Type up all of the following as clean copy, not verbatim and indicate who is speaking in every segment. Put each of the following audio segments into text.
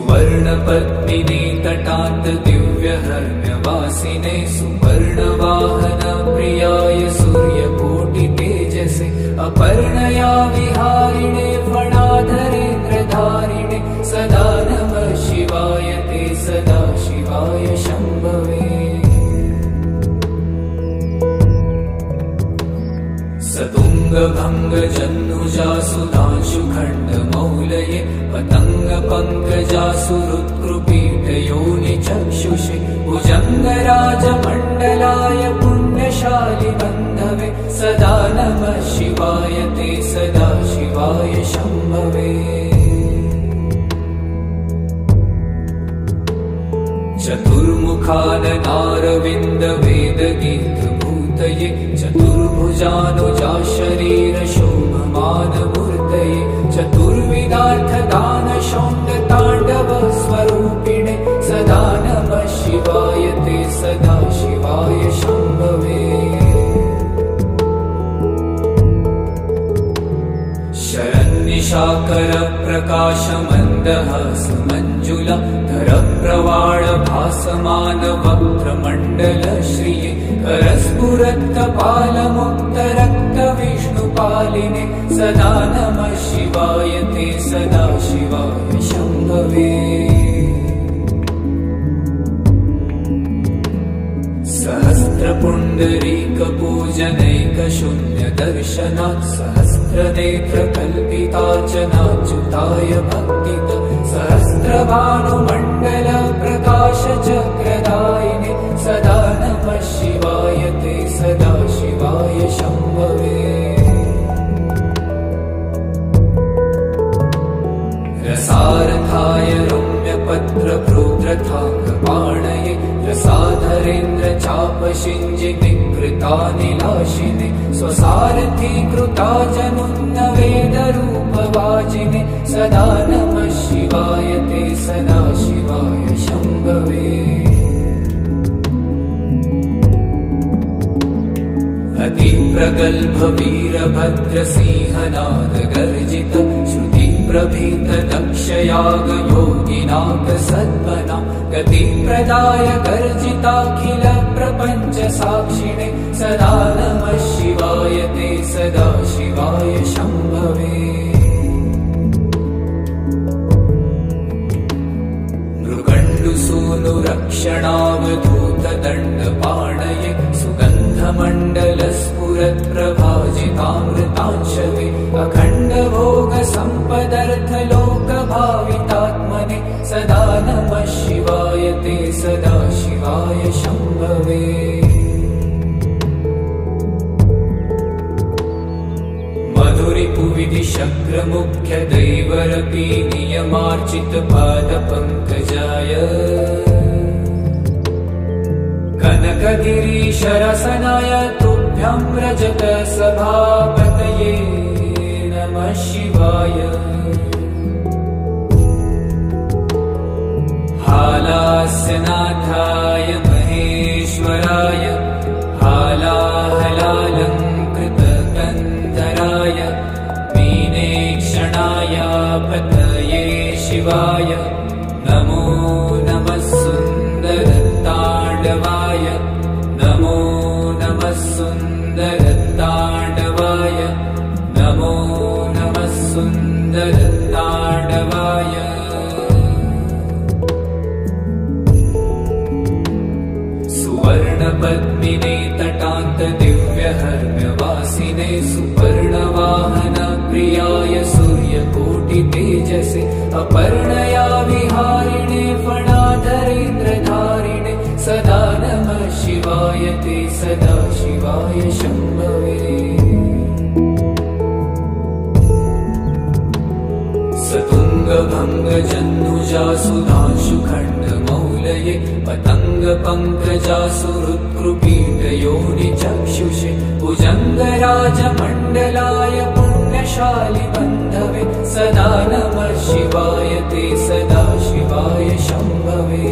Speaker 1: सुवर्णपद्मिने तटान्त दिव्यहर्म्यवासिने सुवर्णवाहन प्रियाय सूर्यकोटितेजसे अपर्णया विहारिणे फणाधरेन्द्रधारिणे सदा नमः शिवाय ते सदा शिवाय शम्भवे। सतुङ्गभङ्गजह्नुजासुधांशुखण्डमौलये पतङ्गपङ्कजासुहृत्कृपीठयोनिचक्षुषे भुजङ्गराजमण्डलाय पुण्यशालि बन्धवे सदा नमः शिवाय ते सदा शिवाय शम्भवे। चतुर्मुखाननारविन्दवेदगीतभूतये चतुर्भुजानुजा शरीरशोभमानमूर्तये चतुर्विधार्थदानशौण्डताण्डवस्वरूपिणे सदा नमः शिवाय ते सदा शिवाय शम्भवे। शरन्निशाकरप्रकाशमन्दहासमञ्जुला धरप्रवाळभासमानवक्त्रमण्डलश्रिये करस्फुरत्कपालमुक्तरक्तविष्णुपालिने सदा नमः शिवाय ते सदा शिवाय शम्भवे। सहस्रपुण्डरीकपूजनैकशून्यदर्शनात् सहस्रनेत्रकल्पितार्चनाच्युताय भक्तित सहस्रभानुमण्डलप्रकाशचक्रदायिने सदा नमः शिवाय ते सदा शिवाय शम्भवे। रसारथाय रम्यपत्रप्रोत्रथाङ्गपाणये रसाधरेन्द्रचापशिञ्जिनिकृतानिलाशिने स्वसारथीकृता जनुन्नवेदरूपवाजिने सदा नमः शिवाय ते सदा शिवाय शम्भवे। अतिप्रगल्भवीरभद्रसिंहनादगर्जित श्रुतिप्रभीतदक्षयागयोगिनाथसद्मना गतिप्रदाय गर्जिताखिलप्रपञ्चसाक्षिणे सदा नमः शिवाय ते सदा शिवाय शम्भवे। मृगण्डुसूनुरक्षणावधूतदण्डपाणये सुगन्धमण्डलस्फुरत्प्रभाजितामृतांशवे अखण्डभोगसम्पदर्थलोकभावितात्मने सदा नमः शिवाय ते सदा शिवाय शम्भवे। मधुरिपुविधिशक्रमुख्यदैवरपि नियमार्चितपादपङ्कजाय कनकगिरीशरसनाय तुभ्यं रजतसभापतये नमः शिवाय। हालास्यनाथाय महेश्वराय हालाहलालङ्कृतकन्धराय मीनेक्षणाय पतये शिवाय नमो नमः सुन्दरताण्डवाय नमो नमः सुन्दरताण्डवाय नमो नमः सुन्दरताण्डवाय। सुवर्णपद्मिने तटान्त दिव्यहर्म्यवासिने सुवर्णवाहन प्रियाय सूर्यकोटितेजसे अपर्णया विहारिणे फणाधरेन्द्रधारिणे सदा नमः शिवाय ते सदा शिवाय शम्भवे। सतुङ्गभङ्गजह्नुजासुधांशुखण्डमौलये पतङ्गपङ्कजासुहृत्कृपीठयोनिचक्षुषे भुजङ्गराजमण्डलाय पुण्यशालि बन्धवे सदा नमः शिवाय ते सदा शिवाय शम्भवे।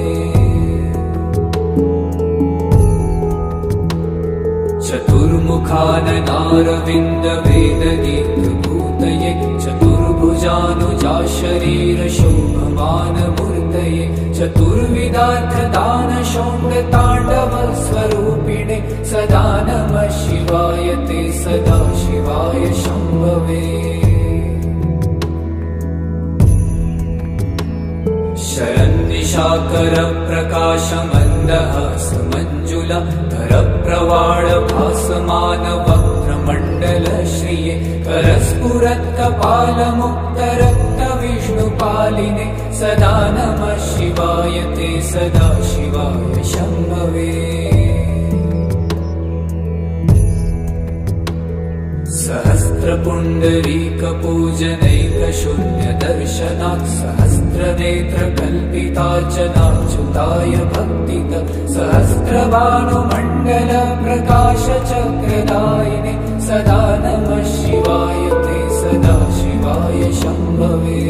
Speaker 1: चतुर्मुखाननारविन्दवेदगीतभूतये चतुर्भुज चतुर्भुजानुजा शरीर शोभमानमूर्तये चतुर्विधार्थदान शौण्डताण्डव स्वरूपिणे सदा नमः शिवाय ते सदा शिवाय शम्भवे। शरन्निशाकर प्रकाशमन्दहास मञ्जुला धरप्रवाळ भासमान वक्त्रमण्डल श्रिये करस्फुरत्कपालमुक्तरक्त विष्णुपालिने सदा नमः शिवाय ते सदा शिवाय शम्भवे। सहस्रपुण्डरीकपूजनैकशून्यदर्शनात् सहस्रनेत्रकल्पितार्चनाच्युताय भक्तित सहस्रभानुमण्डल प्रकाशचक्रदायिने सदा नमः शिवाय ते सदा शिवाय शम्भवे।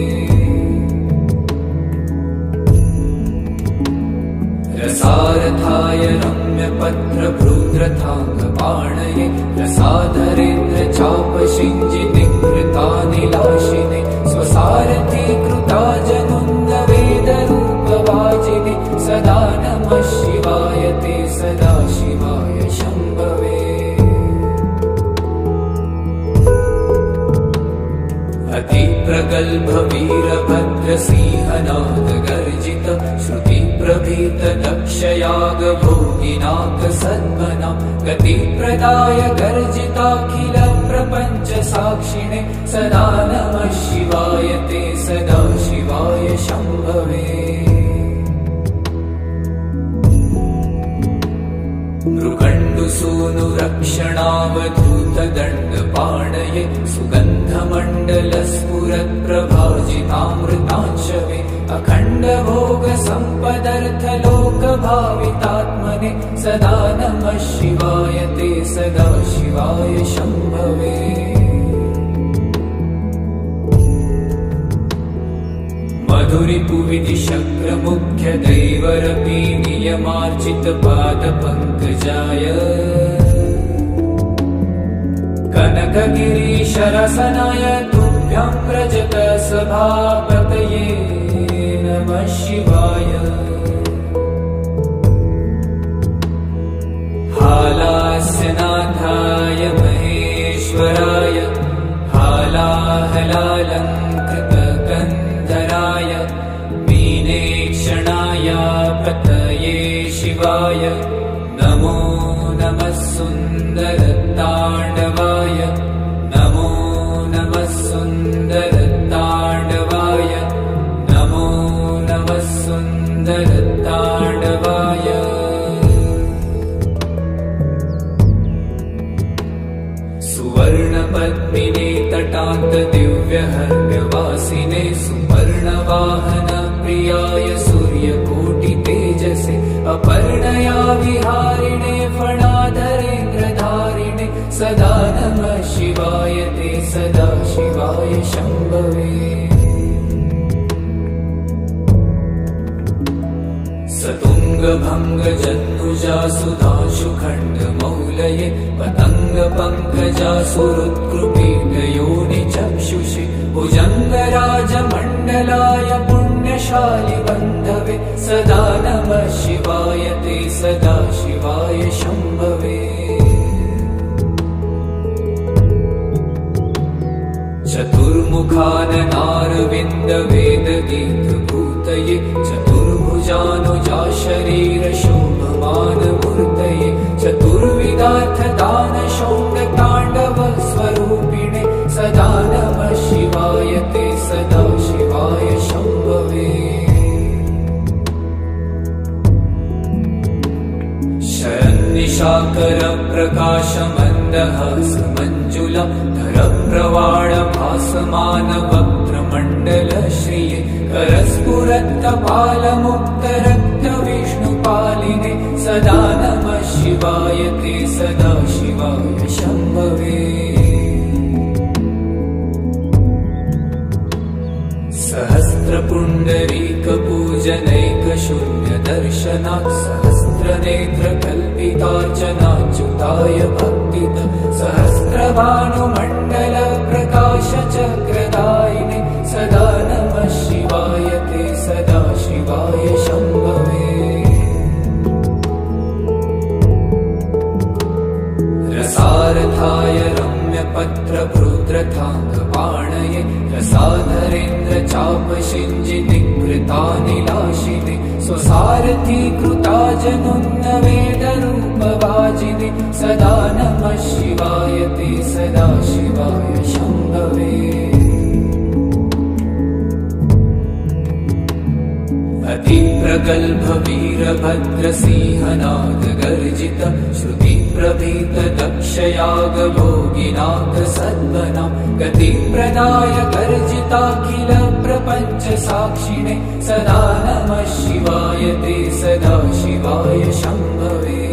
Speaker 1: रसारथाय रम्यपत्रभृद्रथाङ्गपाणये रसाधरेन्द्र चापशिञ्जिनिकृतानिलाशिने स्वसारथीकृता जनुन्दवेदरूपवाजिने सदा नमः शिवाय ते सदा शिवाय शम्भवे। अतिप्रगल्भ वीरभद्रसिंहनाद गर्जित श्रुतिप्रभीत दक्षयाग भोगिनाथ सद्मना गतिप्रदाय गर्जिताखिल प्रपञ्च साक्षिणे सदा नमः शिवाय ते सदा शिवाय शम्भवे। मृकण्डुसूनुरक्षणावधूतदण्डपाणये सुगन्धमण्डलस्फुरत्प्रभाजितामृतांशवे अखण्डभोगसम्पदर्थलोकभावितात्मने सदा नमः शिवाय ते सदा शिवाय शम्भवे। मधुरिपुविधिशक्रमुख्य दैवरपि नियमार्चित पादपङ्कजाय कनकगिरीशरसनाय तुभ्यं व्रजत सभापतये नमः शिवाय। हालास्यनाथाय महेश्वराय हालाहलालङ्कृतकन्धराय मीनेक्षणाय पतये शिवाय नमो नमः सुन्दरताण्डवाय नमो नमः सुन्दरताण्डवाय नमो नमः सुन्दरताण्डवाय। सुवर्णपद्मिने तटान्त दिव्यहर्म्यवासिने सुपर्णवाहन प्रियाय सूर्यकोटितेजसे अपर्णया विहारिणे फणाधरेन्द्रधारिणे सदा नमः शिवाय ते सदा शिवाय शम्भवे। सतुङ्गभङ्गजन्नुजा सुधांशुखण्डमौलये पतङ्गपङ्कजा सुहृत्कृपीठयोनिचक्षुषे भुजङ्गराजमण्डलाय पुण्यशालि बन्धवे सदा नमः शिवाय ते सदा शिवाय शम्भवे। चतुर्मुखाननारविन्दवेदगीतभूतये चतुर्भुजानुजा शरीर शोभमानमूर्तये चतुर्विधार्थदान शौण्डताण्डव स्वरूपिणे सदा नमः शिवाय ते सदा शिवाय शम्भवे। शरन्निशाकर प्रकाशमन्दहास मञ्जुला धरप्रवाळ भासमान वक्त्रमण्डल श्रिये करस्फुरत्कपालमुक्तरक्त विष्णुपालिने सदा नमः शिवाय ते सदा शिवाय शम्भवे। सहस्रपुण्डरीकपूजनैकशून्यदर्शनात् सहस्रनेत्रकल्पितार्चनाच्युताय भक्तित सहस्रभानुमण्डल प्रकाशचक्रदायिने रसारथाय रम्यपत्रभृद्रथाङ्गपाणये रसाधरेन्द्र चापशिञ्जिनिकृतानिलाशिने स्वसारथी कृता जनुन्नवेदरूपवाजिने सदा नमः शिवाय ते सदा शिवाय शम्भवे। अतिप्रगल्भ वीरभद्रसिंहनाद गर्जित श्रुतिप्रभीत दक्षयाग भोगिनाथ सद्मना गतिप्रदाय गर्जिताखिल प्रपञ्च साक्षिणे सदा नमः शिवाय ते सदा शिवाय शम्भवे।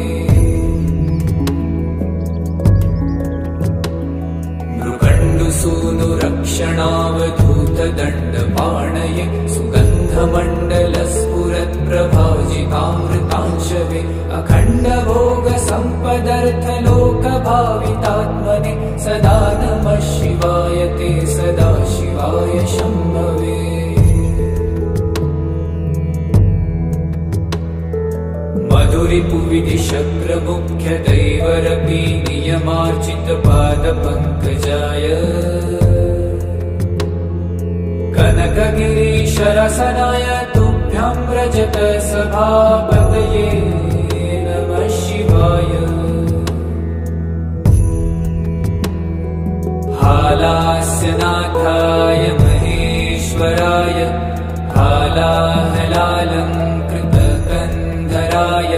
Speaker 1: मृगण्डुसूनुरक्षणावधूत दण्डपाणये सुगन्धमण्डलस्फुरत्प्रभाजितामृतांशवे अखण्डभोग सम्पदर्थलोकभावितात्मने सदा नमः शिवाय ते सदा शिवाय शम्भवे। मधुरिपुविधिशक्रमुख्य दैवरपि नियमार्चित पादपङ्कजाय कनकगिरीशरसनाय तुभ्यं व्रजत सभापतये नमः शिवाय। हालास्यनाथाय महेश्वराय हालाहलालङ्कृतकन्धराय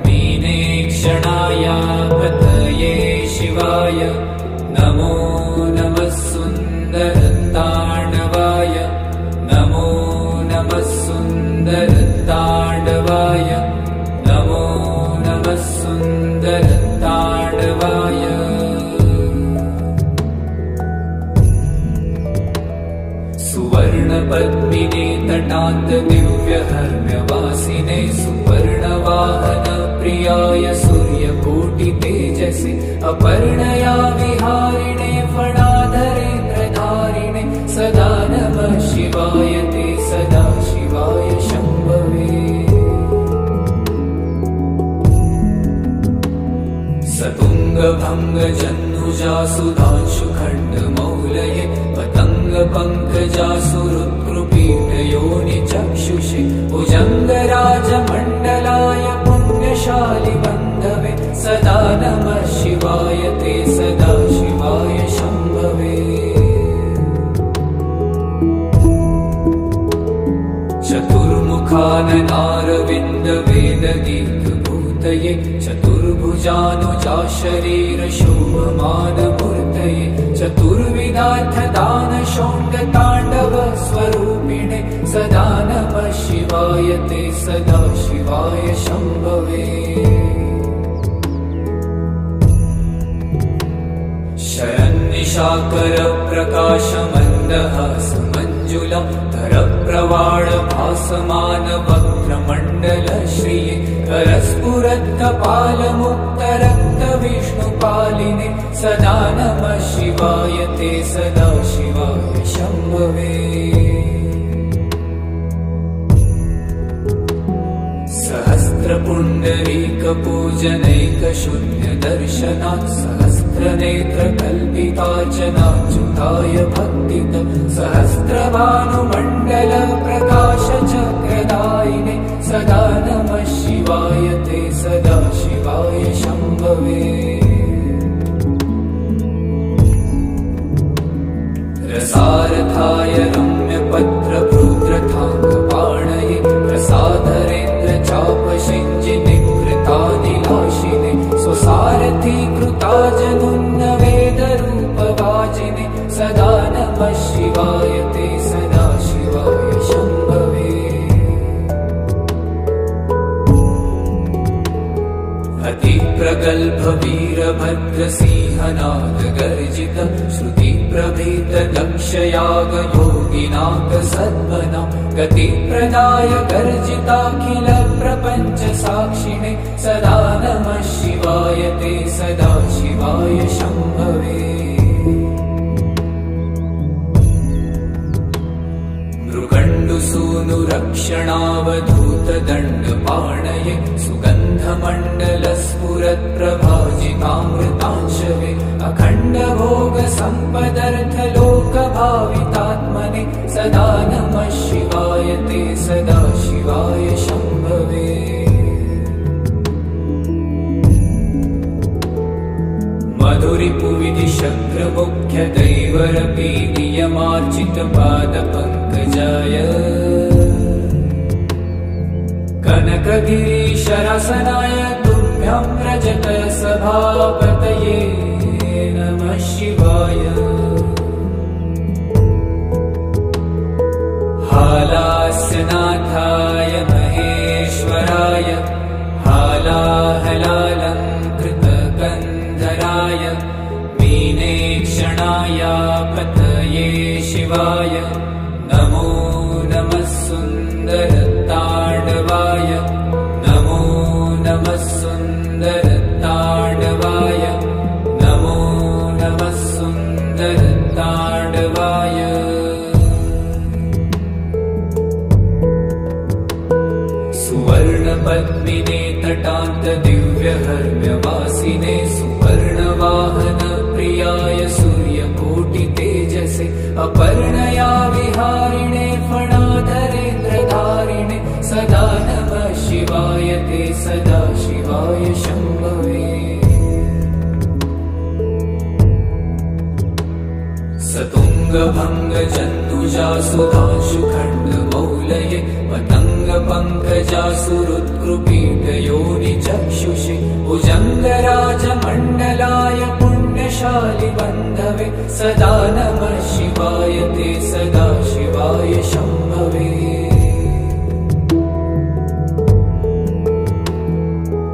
Speaker 1: मीनेक्षणाय पतये शिवाय नमो नमः सुन्दरताण्डवाय नमो नमः सुन्दरताण्डवाय नमो नमः सुन्दरताण्डवाय। सुवर्णपद्मिने तटान्त दिव्यहर्म्यवासिने सुवर्णवाहन प्रियाय सूर्यकोटितेजसे अपर्णया विहारिणे फणाधरेन्द्रधारिणे सदा नमः शिवाय ते सदा शिवाय शम्भवे। सतुङ्गभङ्गजह्नुजासुधांशुखण्डमौलये पतङ्गपङ्कजासुरुत्कृपीठयोनिचक्षुषे भुजङ्गराजमण्डलाय पुण्यशालिबन्धवे सदा नमः शिवाय ते सदा शिवाय शम्भवे। चतुर्मुखाननारविन्दवेददीर्घभूतये चतुर्भुजानुजाशरीरशोभमानमूर्तये चतुर्विधार्थदानशोण्डताण्डवस्वरूपिणे सदा नमः शिवाय ते सदा शिवाय शम्भवे। शरन्निशाकरप्रकाशमन्दहासमञ्जुला धरप्रवाळभासमानवक्त्रमण्डलश्रिये करस्फुरत्कपालमुक्तरक्तविष्णुपालिने सदा नमः शिवाय ते सदा शिवाय शम्भवे। सहस्रपुण्डरीकपूजनैकशून्यदर्शनात् सहस्रनेत्रकल्पितार्चनाच्युताय भक्तित सहस्रभानुमण्डलप्रकाशचक्रदायिने सदा नमः शिवाय ते सदा शिवाय शम्भवे। रसारथाय रम्यपत्रभृद्रथाङ्गपाणये रसाधरेन्द्र चापशिञ्जिनिकृतानिलाशिने स्वसारथी कृता जनुन्नवेदरूपवाजिने सदा नमः शिवाय ते सदा शिवाय शम्भवे। अतिप्रगल्भ वीरभद्रसिंहनाद गर्जित श्रुतिप्रभीत दक्षयाग भोगिनाथ सद्मना गतिप्रदाय गर्जिताखिल प्रपञ्च साक्षिणे सदा नमः शिवाय ते सदा शिवाय शम्भवे। मृगण्डुसूनुरक्षणावधूत दण्डपाणये सुगन्धमण्डलस्फुर स्फुरत्प्रभाजितामृतांशवे अखण्डभोगसम्पदर्थलोकभावितात्मने सदा नमः शिवाय ते सदा शिवाय शम्भवे। मधुरिपुविधिशक्रमुख्यदैवरपि नियमार्चितपादपङ्कजाय कनकगिरीशरसनाय तुभ्यं रजतसभापतये नमः शिवाय। हालास्यनाथाय महेश्वराय हालाहलालङ्कृतकन्धराय मीनेक्षणाय पतये शिवाय नमो नमः सुन्दरताण्डवाय नमो नमः सुन्दरताण्डवाय नमो नमः सुन्दरताण्डवाय। सुवर्णपद्मिने तटान्तदिव्यहर्म्यवासिने सुवर्णवाहन प्रियाय सूर्यकोटितेजसे अपर्णया विहारिणे फणाधरेन्द्रधारिणे सदा नमः शिवाय ते सदा शिवाय शम्भवे। सतुङ्गभङ्गजन्नुजासुधांशुखण्डमौलये पतङ्गपङ्कजासुरुत्कृपीठयोनिचक्षुषे भुजङ्गराजमण्डलाय पुण्यशालिबन्धवे सदा नमः शिवाय ते सदा शिवाय शम्भवे।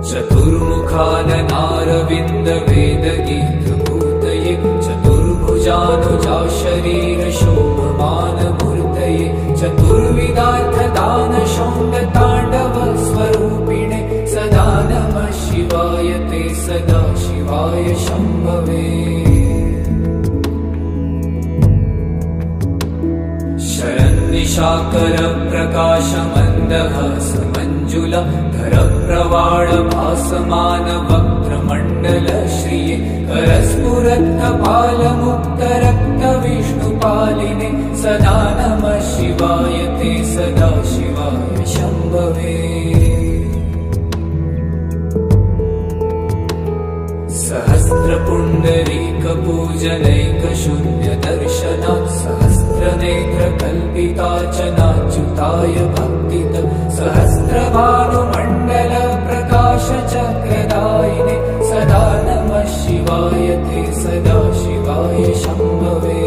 Speaker 1: चतुर्मुखाननारविन्दवेदगीतभूतये चतुर्भुजानुजा शरीरशोभमानमूर्तये चतुर्विधार्थदानशौण्डताण्डवस्वरूपिणे सदा नमः शिवाय ते सदा शिवाय शम्भवे। शरन्निशाकरप्रकाशमन्दहासमञ्जुला धरप्रवाळभासमानवक्त्रमण्डलश्रिये करस्फुरत्कपालमुक्तरक्तविष्णुपालिने सदा नमः शिवाय ते सदा शिवाय शम्भवे। सहस्रपुण्डरीकपूजनैकशून्यदर्शनात् सहस्रनेत्रकल्पितार्चनाच्युताय भक्तित सहस्रभानुमण्डलप्रकाशचक्रदायिने सदा नमः शिवाय ते सदा शिवाय शम्भवे।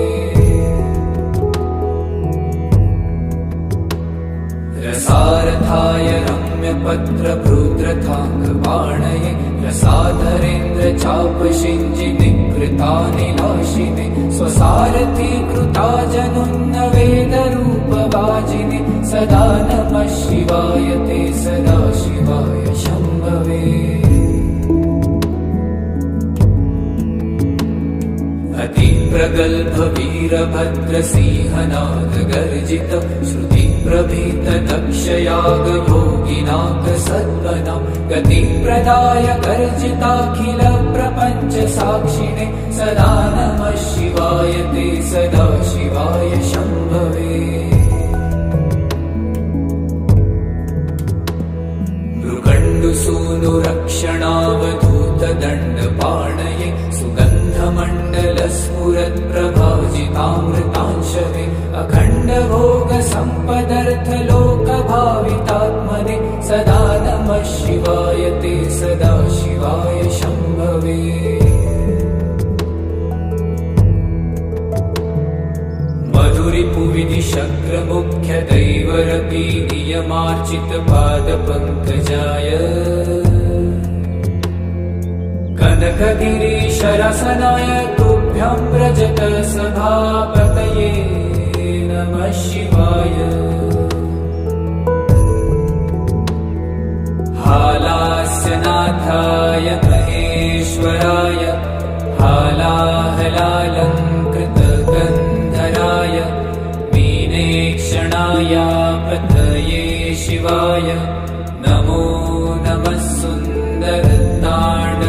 Speaker 1: रसारथाय रम्यपत्रभृद्रथाङ्गपाणये रसाधरेन्द्रचापशिञ्जिनिकृतानिलाशिने स्वसारथीकृता जनुन्नवेदरूपवाजिने सदा नमः शिवाय ते सदा शिवाय शम्भवे। अतिप्रगल्भवीरभद्रसिंहनादगर्जित श्रुतिप्रभीतदक्षयागभोगिनाथसद्मना गतिप्रदाय गर्जिताखिलप्रपञ्चसाक्षिणे सदा नमः शिवाय ते सदा शिवाय शम्भवे। मृगण्डुसूनुरक्षणावधूतदण्डपाणये सुगन्धमण्डलस्फुरत्प्रभाजितामृतांशवे अखण्डभोगसम्पदर्थलोकभावितात्मने सदा नमः शिवाय ते सदा शिवाय शम्भवे। मधुरिपुविधिशक्रमुख्यदैवरपि नियमार्चितपादपङ्कजाय कनकगिरीशरसनाय तुभ्यं रजतसभापतये नमः शिवाय। हालास्यनाथाय महेश्वराय हालाहलालङ्कृतकन्धराय मीनेक्षणाय पतये शिवाय नमो नमः सुन्दरताण्डवाय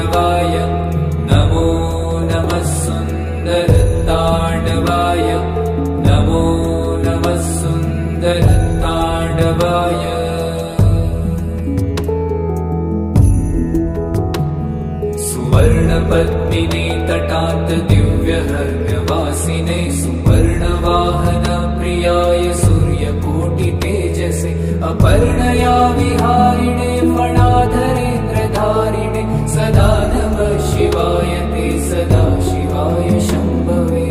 Speaker 1: सुवर्णपद्मिने तटात् दिव्यहर्म्यवासिने सुवर्णवाहन प्रियाय सूर्यकोटितेजसे अपर्णया विहारिणे फणाधरेन्द्रधारिणे सदा नमः शिवाय ते सदा शिवाय शम्भवे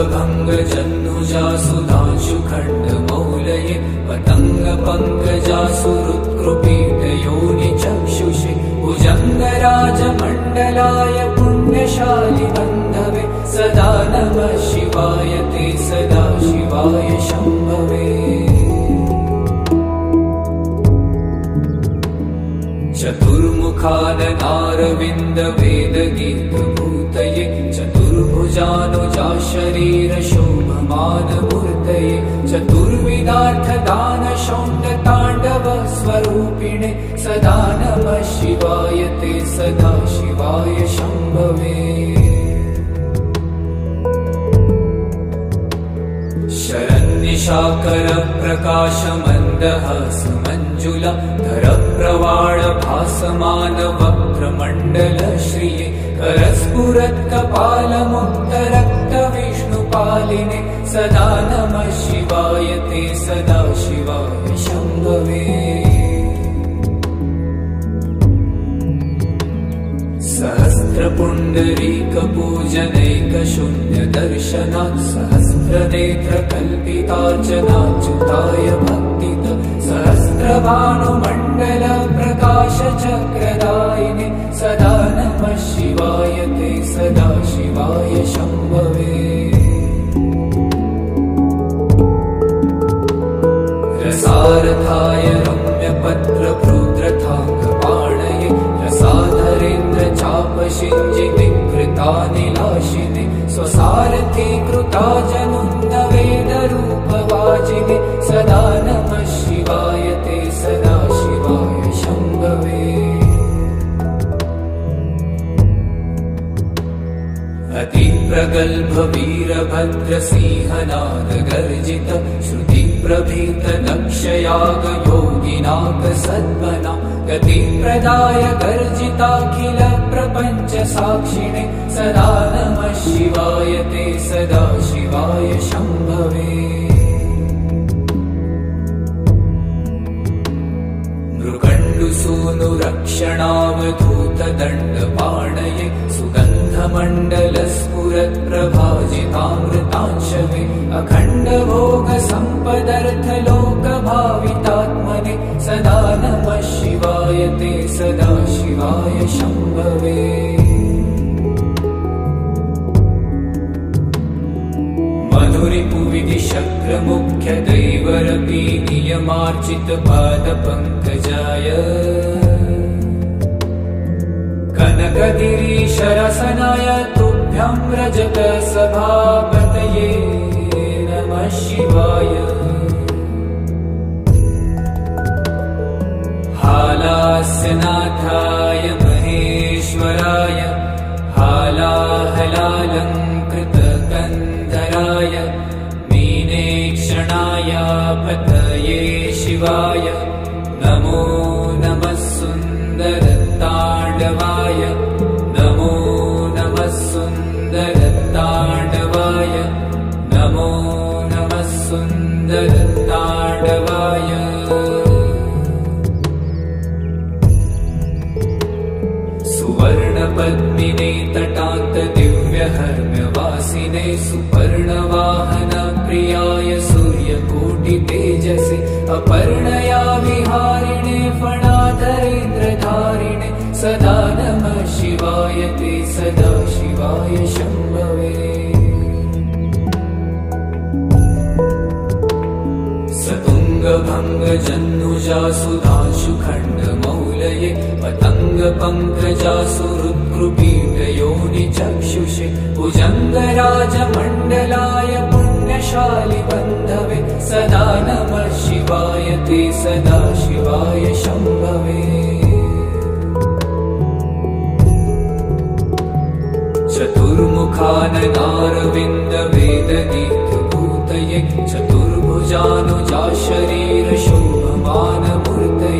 Speaker 1: सतुङ्गभङ्गजन्नुजा सुधांशुखण्डमौलये पतङ्गपङ्कजासुहृत्कृपीठयोनिचक्षुषे भुजङ्गराजमण्डलाय पुण्यशालि बन्धवे सदा नमः शिवाय ते सदा शिवाय शम्भवे चतुर्मुखाननारविन्दवेदगीतभूतये चतुर्भुजानुजा शरीरशोभमानमूर्तये चतुर्विधार्थदानशौण्डताण्डवस्वरूपिणे सदा नमः शिवाय ते सदा शिवाय शम्भवे शरन्निशाकरप्रकाशमन्दहासमञ्जुला धरप्रवाळभासमानवक्त्रमण्डलश्रिये करस्फुरत्कपालमुक्तरक्तविष्णुपालिने सदा नमः शिवाय ते सदा शिवाय शम्भवे सहस्रपुण्डरीकपूजनैकशून्यदर्शनात् सहस्रनेत्रकल्पितार्चनाच्युताय भक्तित सहस्रभानुमण्डलप्रकाशचक्रदायिने सदा नमः शिवाय ते सदा शिवाय शम्भवे रसारथाय रम्यपत्रभृद्रथाङ्गपाणये रसाधरेन्द्रचापशिञ्जिविकृतानिलाशिने स्वसारथी कृता जनुन्नवेदरूपवाजिने सदा नमः शिवाय ते सदा शिवाय शम्भवे अतिप्रगल्भवीरभद्रसिंहनादगर्जित श्रुतिप्रभीतदक्षयागयोगिनाकसद्मना गतिप्रदाय गर्जिताखिल प्रपञ्च साक्षिणे सदा नमः शिवाय ते सदा शिवाय शम्भवे मृकण्डुसूनुरक्षणावधूतदण्डपाणये सुगन्धमण्डलस्फुरत्प्रभाजितामृतांशवे अखण्डभोगसम्पदर्थलोकभावितात्मने सदा नमः शिवाय ते सदा शिवाय शम्भवे मधुरिपुविधिशक्रमुख्यदैवरपि नियमार्चितपादपङ्कजाय कनकगिरीशरसनाय तुभ्यं रजतसभापतये नमः शिवाय हालास्यनाथाय महेश्वराय हालाहलालङ्कृतकन्धराय मीनेक्षणाय पतये शिवाय नमो नमः सुन्दरताण्डवाय नमो नमः सुन्दरताण्डवाय नमो नमः सुन्दरताण्डवाय सुवर्णपद्मिने तटात् दिव्यहर्म्यवासिने सुपर्णवाहन प्रियाय सूर्यकोटितेजसे अपर्णया विहारिणे फणाधरेन्द्रधारिणे सदा नमः शिवाय ते सदा शिवाय शम्भवे सतुङ्गभङ्गजन्नुजा सुधांशुखण्डमौलये पतङ्गपङ्कजासुहृत्कृपीठयोनिचक्षुषे भुजङ्गराजमण्डलाय पुण्यशालि बन्धवे सदा नमः शिवाय ते सदा शिवाय शम्भवे चतुर्मुखाननारविन्दवेदगीतभूतये चतुर्भुजानुजा शरीरशोभमानमूर्तये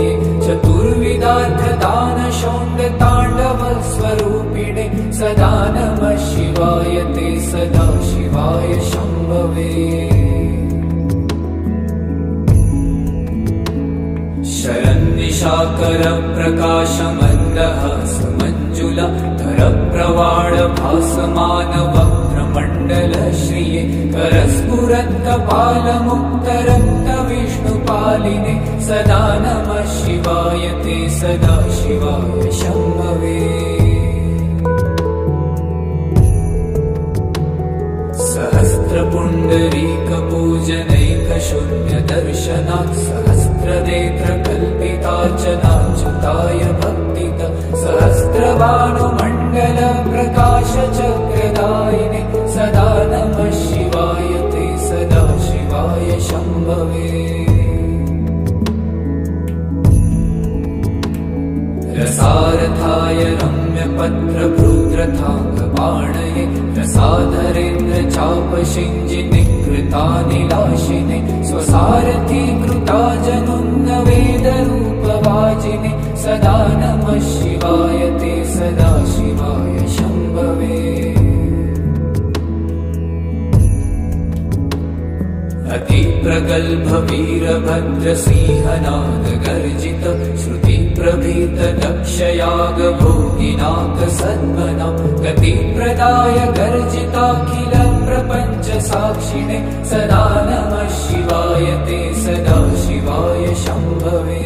Speaker 1: सदा नमः शिवाय ते सदा शिवाय शम्भवे शरन्निशाकर प्रकाशमन्दहास मञ्जुला धरप्रवाळ भासमान वक्त्रमण्डल श्रिये करस्फुरत्कपालमुक्तरक्त विष्णुपालिने सदा नमः शिवाय ते सदा शिवाय शम्भवे सहस्रपुण्डरीकपूजनैकशून्यदर्शनात् सहस्रनेत्रकल्पितार्चनाच्युताय भक्तित सहस्रभानुमण्डल प्रकाशचक्रदायिने सदा नमः शिवाय ते सदा शिवाय शम्भवे रसारथाय रम्यपत्रभृद्रथाङ्गपाणये रसाधरेन्द्र चापशिञ्जिनिकृतानिलाशिने स्वसारथीकृता जनुन्नवेदरूपवाजिने सदा नमः शिवाय ते सदा शिवाय शम्भवे अतिप्रगल्भ वीरभद्रसिंहनाद गर्जित श्रुतिप्रभीत दक्षयाग भोगिनाथ सद्मना गतिप्रदाय गर्जिताखिल प्रपञ्च साक्षिणे सदा नमः शिवाय ते सदा शिवाय शम्भवे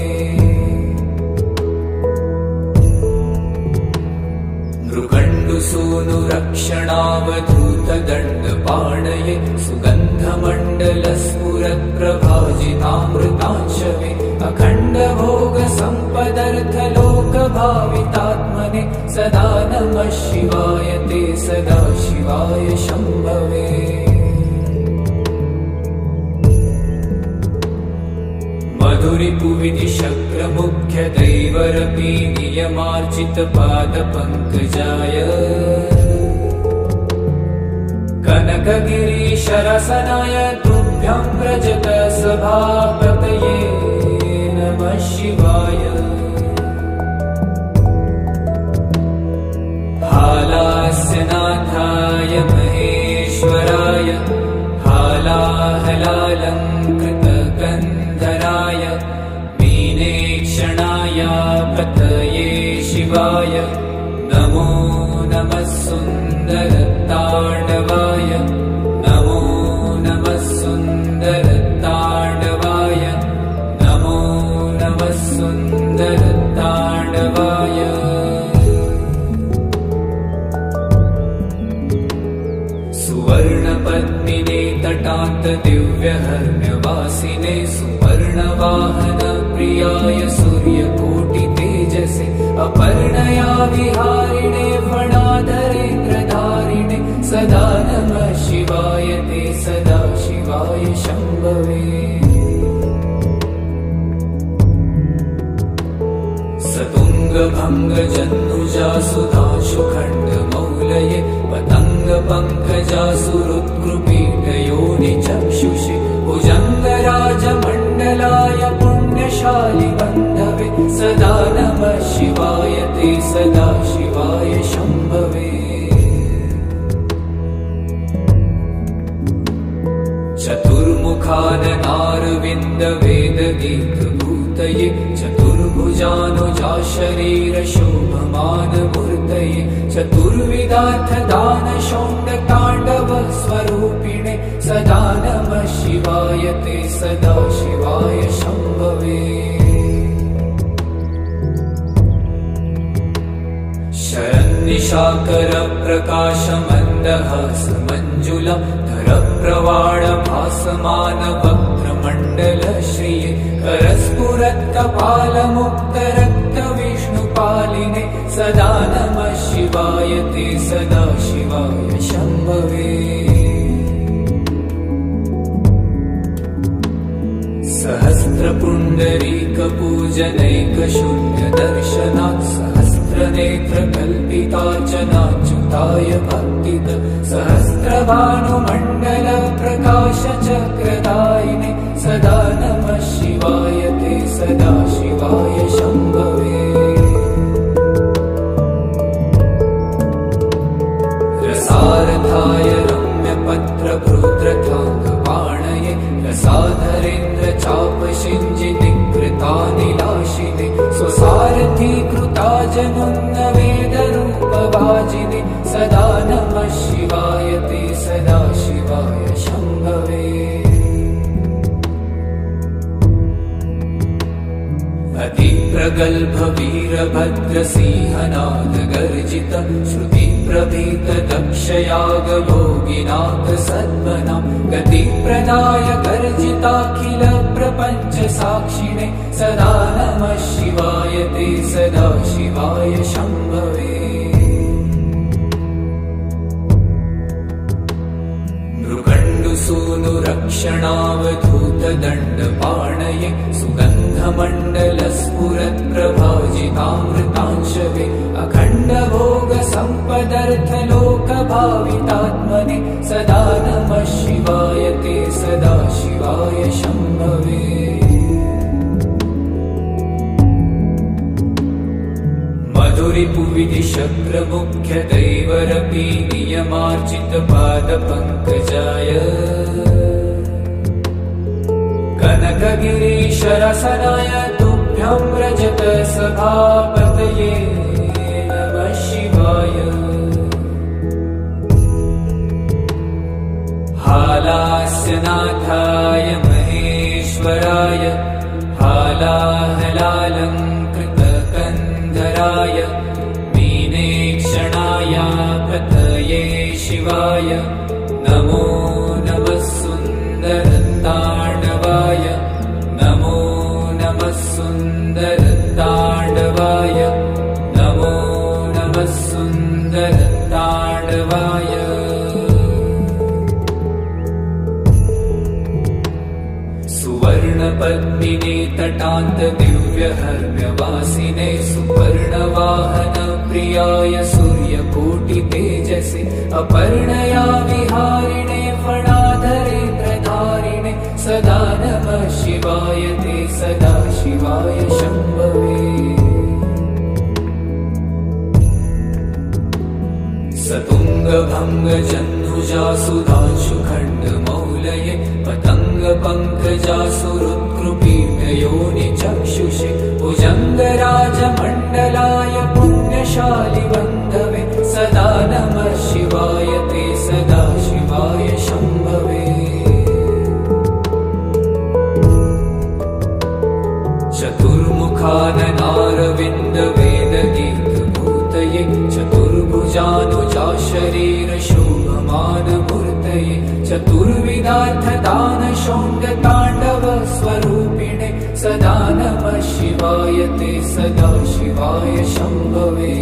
Speaker 1: मृगण्डुसूनुरक्षणावधूतदण्डपाणये सुगन्धमण्डलस्फुरत्प्रभाजितामृतांशवे अखण्डभोगसम्पदर्थलोकभावितात्मने सदा नमः शिवाय ते सदा शिवाय शम्भवे मधुरिपुविधि शक्रमुख्यदैवरपि नियमार्चितपादपङ्कजाय कनकगिरीशरसनाय तुभ्यं व्रजत सभापतये नमः शिवाय हालास्यनाथाय महेश्वराय हालाहलालङ्कृतगन्धराय मीनेक्षणाय पतये शिवाय नमो नमः सुन्दरताण्डवाय नमो नमः सुन्दरताण्डवाय नमो नमः सुन्दरताण्डवाय सुवर्णपद्मिने तटान्त दिव्यहर्म्यवासिने सुवर्णवाहन प्रियाय सूर्यकोटितेजसे अपर्णया विहारिणे फणाधरेन्द्रधारिणे सदा नमः शिवाय ते सदा शिवाय शम्भवे सतुङ्गभङ्गजन्नुजा सुधांशुखण्डमौलये पतङ्गपङ्कजासुरुत्कृपीठयोनिचक्षुषे भुजङ्गराजमण्डलाय पुण्यशालि बन्धवे सदा नमः शिवाय ते सदा शिवाय शम्भवे चतुर्मुखाननारविन्दवेदगीतभूतये चतुर्भुजानुजा शरीरशोभमानमूर्तये चतुर्विधार्थदानशौण्डताण्डवस्वरूपिणे सदा नमः शिवाय ते सदा शिवाय शम्भवे शरन्निशाकर प्रकाशमन्दहास मञ्जुला धरप्रवाळ भासमान वक्त्रमण्डल श्रिये करस्फुरत्कपालमुक्तरक्त विष्णुपालिने सदा नमः शिवाय ते सदा शिवाय शम्भवे सहस्रपुण्डरीकपूजनैकशून्यदर्शनात् सहस्रनेत्रकल्पितार्चनाच्युताय भक्तित सहस्रभानुमण्डल प्रकाशचक्रदायिने सदा नमः शिवाय ते सदा शिवाय शम्भवे प्रगल्भ वीरभद्रसिंहनाद गर्जित श्रुति प्रभीत दक्षयाग भोगिनाथ सद्मना गतिप्रदाय गर्जिताखिल प्रपञ्च साक्षिणे सदा नमः शिवाय ते सदा शिवाय शम्भवे। सूनुरक्षणावधूत दण्डपाणये सुगन्धमण्डलस्फुरत् प्रभाजितामृतांशवे अखण्ड भोग सम्पदर्थ लोकभावितात्मने सदा नमः शिवाय ते सदा शिवाय शम्भवे। मधुरिपुविधिशक्रमुख्य दैवरपि नियमार्चित पादपङ्कजाय कनकगिरीशरसनाय तुभ्यं व्रजत सभापतये नमः शिवाय। हालास्यनाथाय महेश्वराय हालाहलालङ्कृतकन्धराय मीनेक्षणाय पतये शिवाय नमो नमः सुन्दरताण्डवाय नमो नमः सुन्दरताण्डवाय नमो नमः सुन्दरताण्डवाय। सुवर्णपद्मिने तटान्त दिव्यहर्म्यवासिने सुवर्णवाहन प्रियाय सूर्यकोटितेजसे अपर्णया विहारिणे फणाधरेन्द्रधारिणे सदा नमः शिवाय ते सदा शिवाय शम्भवे। सतुङ्गभङ्गजह्नुजा सुधांशुखण्डमौलये पतङ्गपङ्कजासुरुत्कृपीमयोनिचक्षुषे भुजङ्गराजमण्डलाय पुण्यशालिबन्धवे सदा नमः शिवाय ते सदा शिवाय शम्भवे। चतुर्मुखाननारविन्दवेदगीतभूतये चतुर्भुजानुजा शरीरशोभमानमूर्तये चतुर्विधार्थदानशौण्डताण्डवस्वरूपिणे सदा नमः शिवाय ते सदा शिवाय शम्भवे।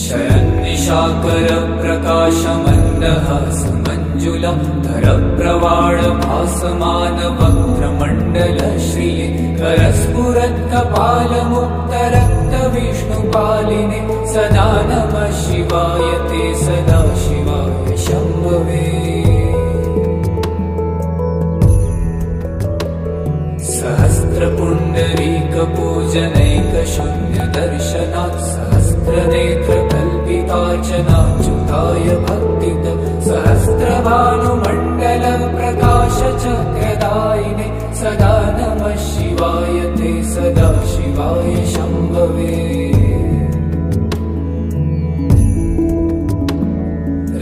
Speaker 1: शरन्निशाकरप्रकाशमन्दहासमञ्जुलं धरप्रवाळभासमानवक्त्रमण्डलश्रिये करस्फुरत्कपालमुक्तरक्तविष्णुपालिने सदा नमः शिवाय ते सदा शिवाय शम्भवे। सहस्रपुण्डरीकपूजनैकशून्यदर्शनात् सहस्रनेत्रकल्पितार्चनाच्युताय भक्तित सहस्रभानुमण्डलप्रकाशचक्रदायिने सदा नमः शिवाय ते सदा शिवाय शम्भवे।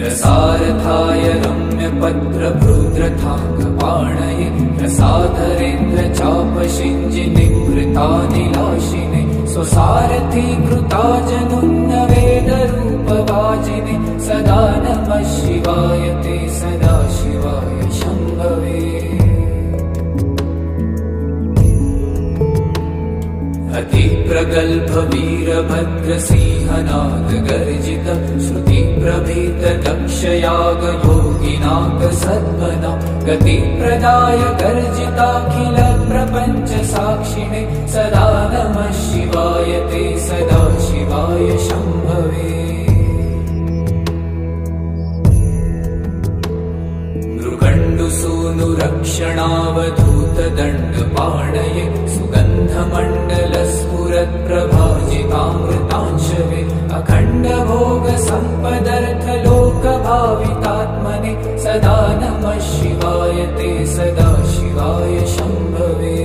Speaker 1: रसारथाय रम्यपत्रभृद्रथाङ्गपाणये रसाधरेन्द्रचापशिञ्जिनिवृतानिलाशिने स्वसारथीकृताजनुन्नवेदरूपवाजिने सदा नमः शिवाय ते सदा शिवाय शम्भवे। अतिप्रगल्भ वीरभद्रसिंहनाद गर्जित श्रुति प्रभीत दक्षयाग भोगिनाथ सद्मना गतिप्रदाय गर्जिताखिल प्रपञ्च साक्षिणे सदा नमः शिवाय ते सदा शिवाय शम्भवे। सूनुरक्षणावधूत दण्डपाणये सुगन्धमण्डलस्फुरत् प्रभाजितामृतांशवे अखण्ड भोग सम्पदर्थ लोकभावितात्मने सदा नमः शिवाय ते सदा शिवाय शम्भवे।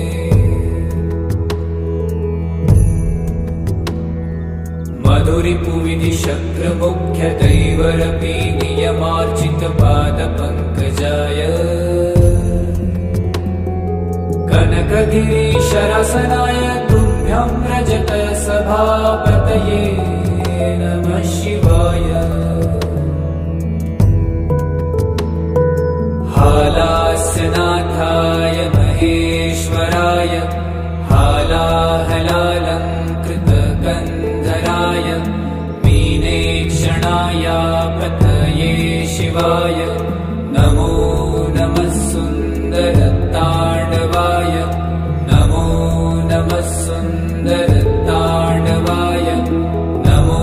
Speaker 1: मधुरिपुविधिशक्रमुख्य दैवरपि नियमार्चित पादपङ्कजाय कनकगिरीशरसनाय तुभ्यं रजत सभापतये नमः शिवाय। हालास्यनाथाय महेश्वराय हालाहलालङ्कृतकन्धराय मीनेक्षणाय पतये शिवाय नमो नमः सुन्दरताण्डवाय नमो नमः सुन्दरताण्डवाय नमो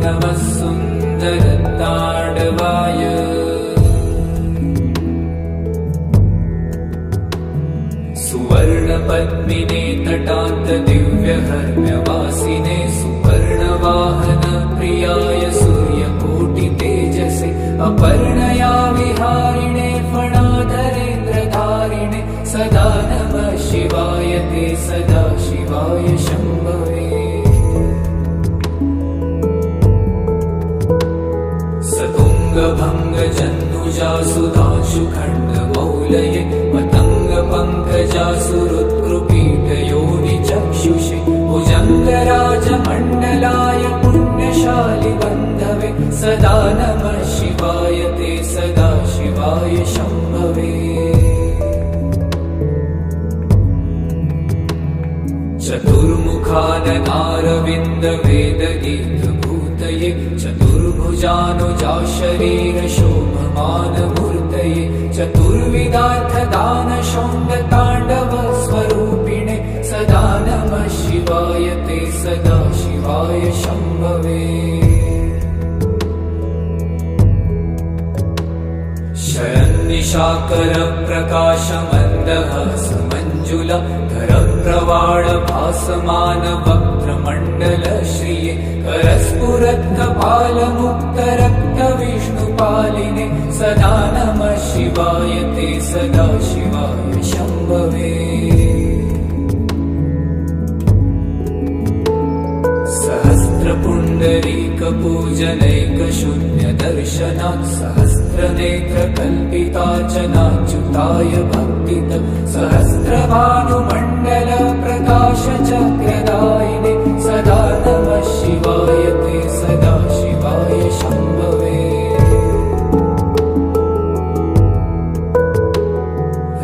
Speaker 1: नमः सुन्दरताण्डवाय। सुवर्णपद्मिने तटान्त दिव्यहर्म्यवासिने सुपर्णवाहन प्रियाय सूर्यकोटितेजसे अपर्णया विहारिणे फणाधरेन्द्रधारिणे सदा नमः शिवाय ते सदा शिवाय शम्भवे। सतुङ्गभङ्गजन्नुजा सुधांशुखण्डमौलये मतङ्गपङ्कजासुरुत्कृपीठयोनिचक्षुषे भुजङ्गराजमण्डलाय पुण्यशालिबन्धवे सदा नमः शिवाय ते सदा शिवाय शम्भवे। चतुर्मुखाननारविन्दवेदगीतभूतये चतुर्भुजानुजा शरीरशोभमानमूर्तये चतुर्विधार्थदानशौण्डताण्डवस्वरूपिणे सदा नमः शिवाय ते सदा शिवाय शम्भवे। शरन्निशाकरप्रकाशमन्दहासमञ्जुला धरप्रवाळभासमानवक्त्रमण्डलश्रिये करस्फुरत्कपालमुक्तरक्तविष्णुपालिने सदा नमः शिवाय ते सदा शिवाय शम्भवे। सहस्रपुण्डरीकपूजनैकशून्यदर्शनात् सहस्रनेत्रकल्पितार्चनाच्युताय भक्तित सहस्रभानुमण्डलप्रकाशचक्रदायिने सदा नमः शिवाय ते सदा शिवाय शम्भवे।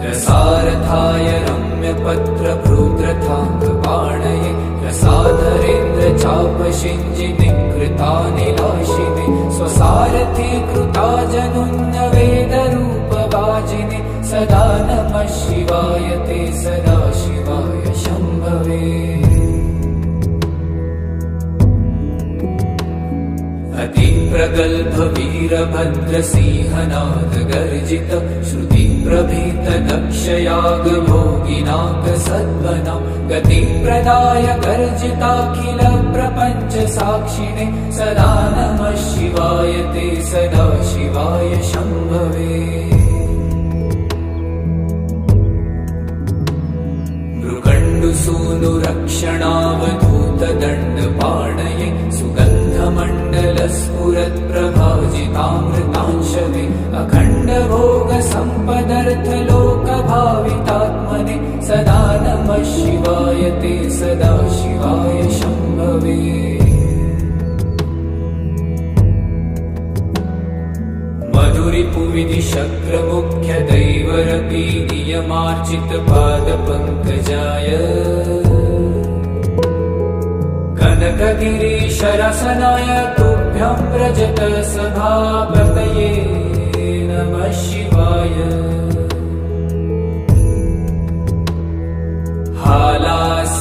Speaker 1: रसारथाय रम्यपत्रभृत्रथाङ्गपाणये रसाधरेन्द्रचापशिञ्जिनिकृतानिलाशिने स्वसारथीकृता जनुन्नवेदरूपवाजिने सदा नमः शिवाय ते सदा शिवाय शम्भवे। अतिप्रगल्भवीरभद्रसिंहनादगर्जित श्रुतिप्रभीतदक्षयागभोगिनाकसद्वना गतिप्रदाय गर्जिताखिल प्रपञ्चसाक्षिणे सदा नमः शिवाय ते सदा शिवाय शम्भवे। मृगण्डुसूनुरक्षणावधूतदण्डपाणये सुगन्धमण्डलस्फुरत्प्रभाजितामृतांशवे अखण्डभोगसम्पदर्थलोकभावितात्मने सदा नमः शिवाय ते सदा शिवाय शम्भवे। मधुरिपुविधिशक्रमुख्यदैवरपीनियमार्चितपादपङ्कजाय कनकगिरीशरसनाय तुभ्यं रजत सभापतये नमः शिवाय।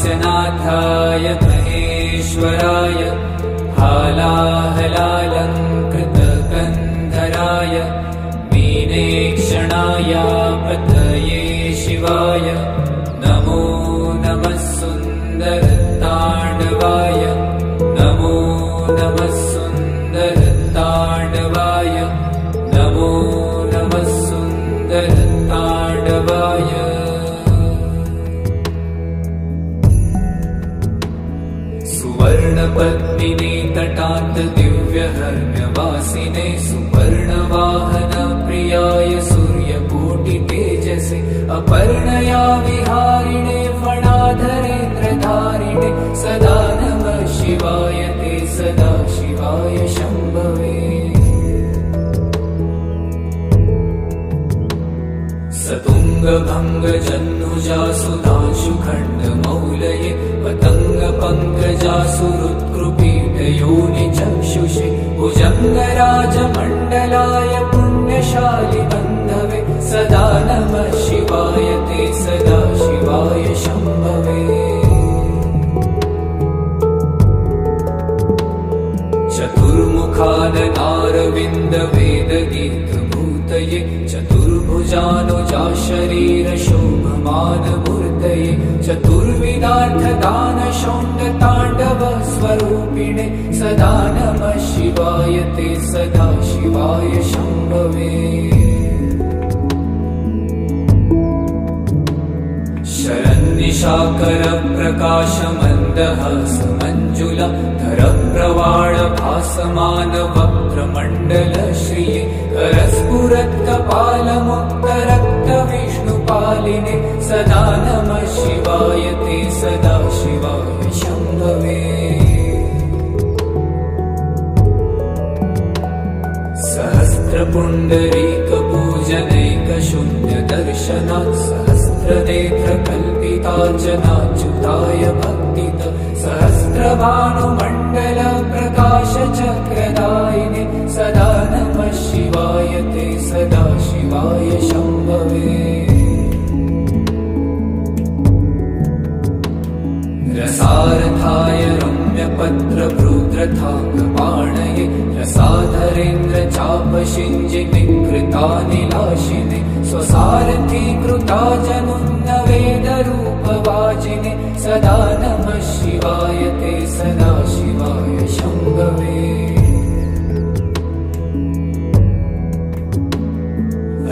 Speaker 1: हालास्यनाथाय महेश्वराय हालाहलालङ्कृतकन्धराय मीनेक्षणाय पतये शिवाय नमो नमः सुन्दरताण्डवाय नमो नमः सुन्दरताण्डवाय नमो नमः सुन्दरताण्डवाय। सुवर्णपद्मिने तटान्त दिव्यहर्म्यवासिने सुपर्णवाहन प्रियाय सूर्यकोटितेजसे अपर्णया विहार शतुङ्गभङ्गजह्नुजासुधांशुखण्डमौलये पतङ्गपङ्कजासुरुत्कृपीठयोनिचक्षुषे भुजङ्गराजमण्डलाय पुण्यशालिबन्धवे सदा नमः शिवाय ते सदा शिवाय शम्भवे। चतुर्मुखाननारविन्दवेदगीतभूतये चतुर्भुजानुजाशरीरशोभमानमूर्तये चतुर्विदार्थदानशौण्डताण्डवस्वरूपिणे सदा नमः शिवाय ते सदा शिवाय शम्भवे। शरन्निशाकरप्रकाशमन्दहासमञ्जुला धरप्रवाळभासमानवक्त्रमण्डलश्रिये करस्फुरत्कपालमुक्तरक्तविष्णुपालिने सदा नमः शिवाय ते सदा शिवाय शम्भवे। सहस्रपुण्डरीकपूजनैकशून्यदर्शनात् सहस्रनेत्रकल्पितार्चनाच्युताय भक्तित सहस्रभानुमण्डलप्रकाशचक्रदायिने सदा नमः शिवाय ते सदा शिवाय शम्भवे। रसारथाय रम्यपत्रभृद्रथाङ्गपाणये रसाधरेन्द्रचापशिञ्जिनिकृतानिलाशिने स्वसारथीकृताजनुन्नवेदरूपवाजिने सदा नमः शिवाय ते सदा शिवाय शम्भवे।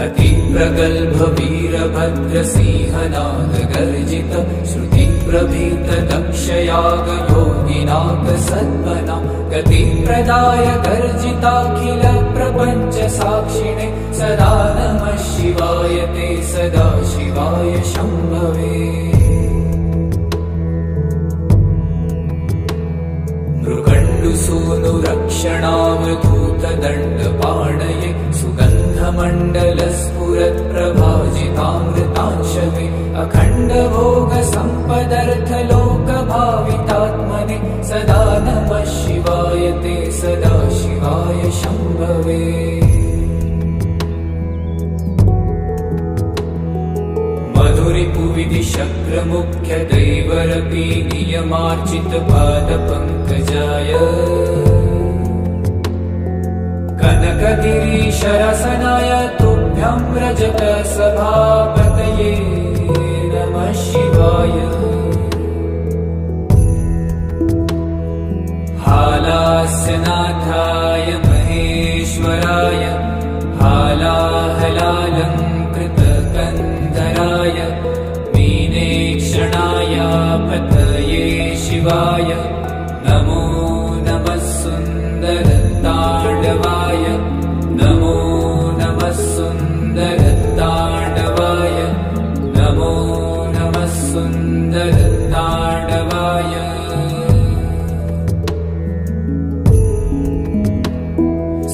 Speaker 1: अतिप्रगल्भवीरभद्रसिंहनादगर्जित श्रुतिप्रभीतदक्षयागयोगिनाथसद्मना गतिप्रदाय गर्जिताखिल प्रपञ्चसाक्षिणे सदा नमः शिवाय ते सदा शिवाय शम्भवे। मृगण्डुसूनुरक्षणावधूतदण्डपाणये सुगन्धमण्डलस्फुरत्प्रभाजितामृतांशवे अखण्डभोगसम्पदर्थलोकभावितात्मने सदा नमः शिवाय ते सदा शिवाय शम्भवे। मधुरिपुविधिशक्रमुख्यदैवरपि नियमार्चितपादपङ्कजाय कनकगिरीशरसनाय तुभ्यं रजतसभापतये नमः शिवाय। हालास्यनाथाय महेश्वराय हालाहलालङ्कृतकन्धराय मीनेक्षणाय पतये शिवाय नमो नमः सुन्दरताण्डवाय नमो नमः सुन्दरताण्डवाय नमो नमः सुन्दरताण्डवाय।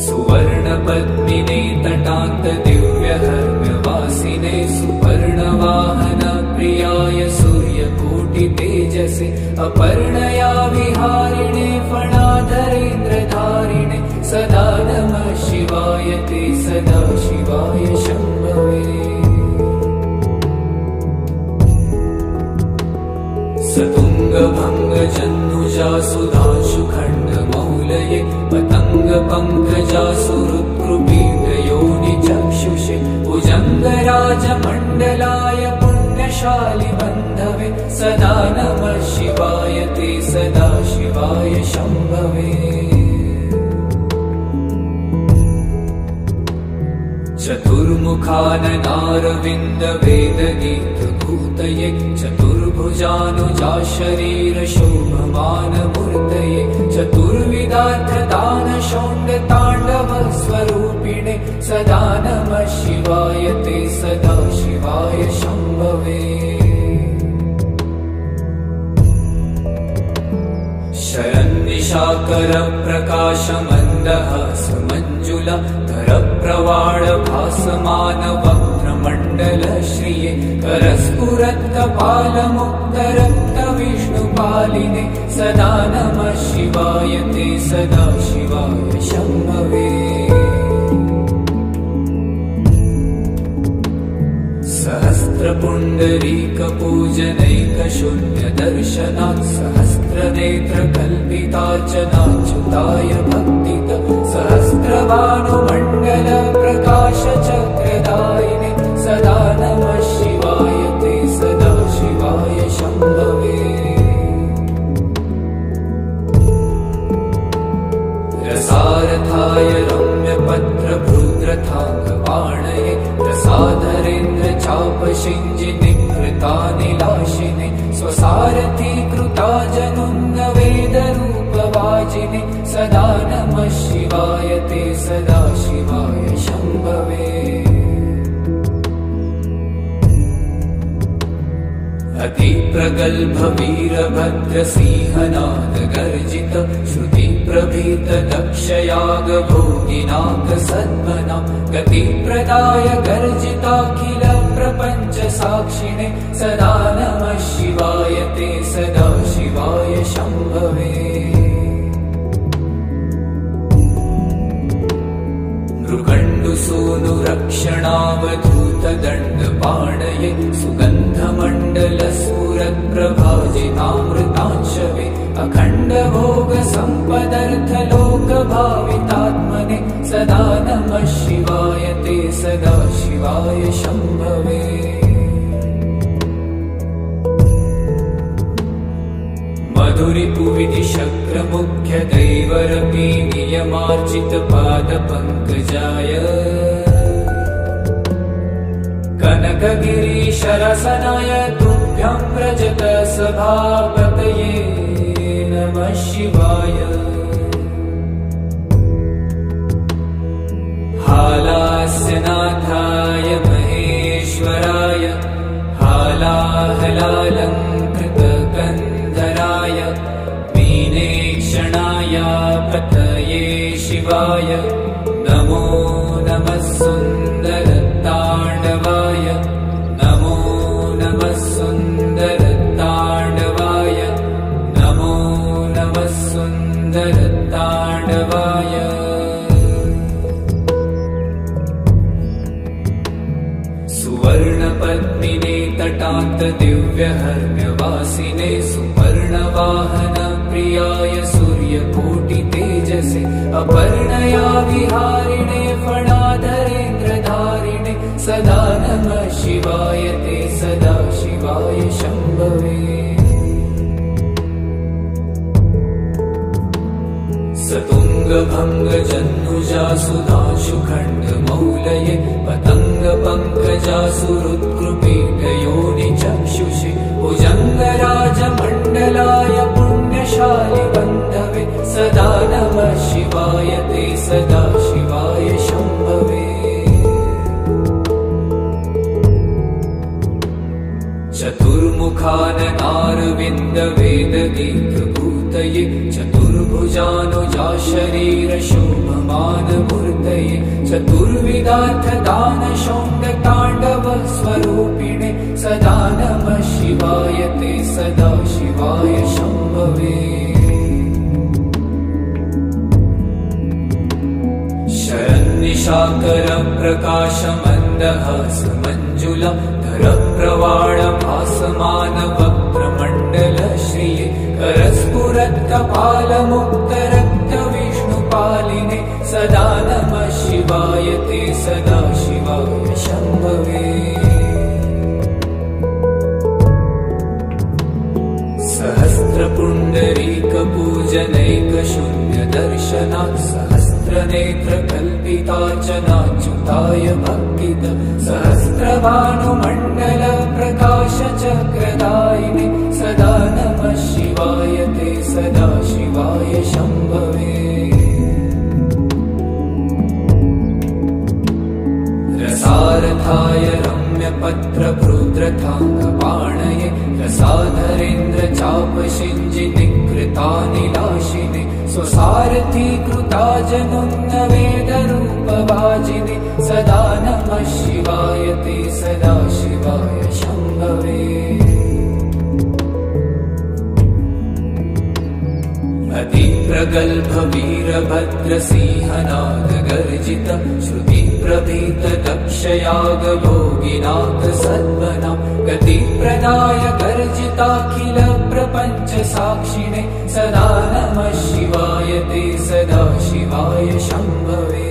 Speaker 1: सुवर्णपद्मिने तटान्तदिव्यहर्म्यवासिने सुपर्णवाहनप्रियाय सूर्यकोटितेजसे अपर्णया विहारिणे फणाधरेन्द्रधारिणे सदा नमः शिवाय ते सदा शिवाय शम्भवे। सतुङ्गभङ्गजह्नुजासुधांशुखण्डमौलये पतङ्गपङ्कजासुरुत्कृपीठयोनिचक्षुषे भुजङ्गराजमण्डलाय पुण्यशालिबन्धवे सदा नमः शिवाय ते सदा शिवाय शम्भवे। चतुर्मुखाननारविन्दवेदगीतभूतये चतुर्भुजानुजाशरीरशोभमानमूर्तये चतुर्विदार्थदानशौण्डताण्डवस्वरूपिणे सदा नमः शिवाय ते सदा शिवाय शम्भवे। शरन्निशाकरप्रकाशमन्दहासमञ्जुला धरप्रवाळभासमानवक्त्रमण्डलश्रिये करस्फुरत्कपालमुक्तरक्तविष्णुपालिने सदा नमः शिवाय ते सदा शिवाय शम्भवे सहस्रपुण्डरीकपूजनैकशून्यदर्शनात् सहस्रनेत्रकल्पितार्चनाच्युताय भक्तित सहस्रभानुमण्डलप्रकाशचक्रदायिने सदा नमः शिवाय ते सदा शिवाय शम्भवे रसारथाय रम्यपत्रभृद्रथाङ्गपाणये प्रसादरेन्द्रचापशिञ्जिनिकृतानिलाशिने स्वसारथीकृता जनुन्नवेदरूपवाजिने सदा नमः शिवाय ते सदा शिवाय शम्भवे अतिप्रगल्भवीरभद्रसिंहनादगर्जित श्रुतिप्रभीतदक्षयागभोगिनाकसद्मना गतिप्रदाय गर्जिताखिल प्रपञ्चसाक्षिणे सदा नमः शिवाय ते सदा शिवाय शम्भवे मृगण्डुसूनुरक्षणावधूतदण्डपाणये सुगन्धमण्डलस्फुरत्प्रभाजितामृतांशवे अखण्डभोगसम्पदर्थलोकभावितात्मने सदा नमः शिवाय ते सदा शिवाय शम्भवे मधुरिपुविधि शक्रमुख्यदैवरपि नियमार्चितपादपङ्कजाय कनकगिरीशरसनाय तुभ्यं व्रजत सभापतये नमः शिवाय हालास्यनाथाय महेश्वराय हालाहलालङ्कृतकन्धराय मीनेक्षणाय पतये शिवाय नमो नमः सुन्दरताण्डवाय नमो नमः सुन्दरताण्डवाय नमो नमः सुन्दरताण्डवाय सुवर्णपद्मिने तटान्त दिव्यहर्म्यवासिने सुपर्णवाहन प्रियाय सूर्यकोटितेजसे अपर्णया विहारिणे फणाधरेन्द्रधारिणे सदा नमः शिवाय ते सदा शिवाय शम्भवे सतुङ्गभङ्गजन्नुजा सुधांशुखण्डमौलये पतङ्गपङ्कजासुहृत्कृपीठयोनिचक्षुषे भुजङ्गराजमण्डलाय पुण्यशालिबन्धवे सदा नमः शिवाय ते सदा शिवाय शम्भवे चतुर्मुखाननारविन्दवेदगीतभूतये चतुर्भुजानुजा शरीरशोभमानमूर्तये चतुर्विधार्थदानशौण्डताण्डवस्वरूपिणे सदा नमः शिवाय ते सदा शिवाय शम्भवे शरन्निशाकरप्रकाशमन्दहासमञ्जुला धरप्रवाळभासमानवक्त्रमण्डलश्रिये करस्फुरत्कपालमुक्तरक्तविष्णुपालिने सदा नमः शिवाय ते सदा शिवाय शम्भवे सहस्रपुण्डरीकपूजनैकशून्यदर्शनात् सहस्रनेत्रकल्पितार्चनाच्युताय भक्तित सहस्रभानुमण्डलप्रकाशचक्रदायिने सदा नमः शिवाय ते सदा शिवाय शम्भवे रसारथाय रम्यपत्रभृद्रथाङ्गपाणये रसाधरेन्द्रचापशिञ्जिनिकृतानिलाशिने स्वसारथीकृता जनुन्नवेदरूपवाजिने सदा नमः शिवाय ते सदा शिवाय शम्भवे प्रगल्भ वीरभद्रसिंहनाद गर्जित श्रुति प्रभीत दक्षयाग भोगिनाथ सद्मना गति प्रदाय गर्जिताखिल प्रपंच साक्षिणे सदा नमः शिवाय ते सदा शिवाय शंभवे।